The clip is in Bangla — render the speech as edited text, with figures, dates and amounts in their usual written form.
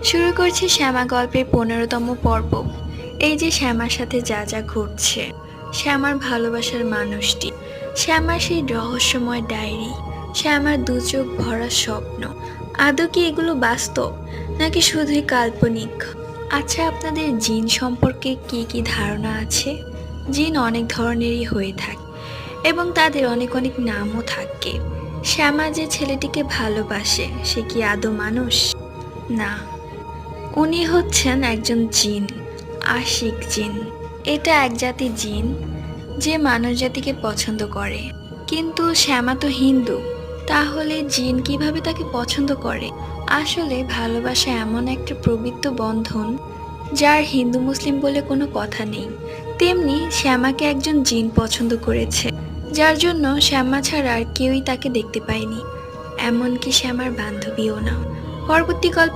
শুরু করছি শ্যামা গল্পের 15তম পর্ব। এই যে শ্যামার সাথে যা যা ঘটছে, শ্যামার ভালোবাসার মানুষটি, শ্যামার সেই রহস্যময় ডায়েরি, শ্যামার দু চোখ ভরা স্বপ্ন, আদৌ কি এগুলো বাস্তব নাকি শুধুই কাল্পনিক? আচ্ছা, আপনাদের জিন সম্পর্কে কি কি ধারণা আছে? জিন অনেক ধরনেরই হয়ে থাকে এবং তাদের অনেক অনেক নামও থাকে। শ্যামা যে ছেলেটিকে ভালোবাসে, সে কি আদৌ মানুষ? না, উনি হচ্ছেন একজন জিন, আশিক জিন। এটা এক জাতি জিন যে মানব জাতিকে পছন্দ করে। কিন্তু শ্যামা তো হিন্দু, তাহলে জিন কিভাবে তাকে পছন্দ করে? আসলে ভালোবাসা এমন একটা পবিত্র বন্ধন যার হিন্দু মুসলিম বলে কোনো কথা নেই। তেমনি শ্যামাকে একজন জিন পছন্দ করেছে, যার জন্য শ্যামা ছাড়া আর কেউই তাকে দেখতে পায়নি, এমনকি শ্যামার বান্ধবীও না। পরবর্তী গল্প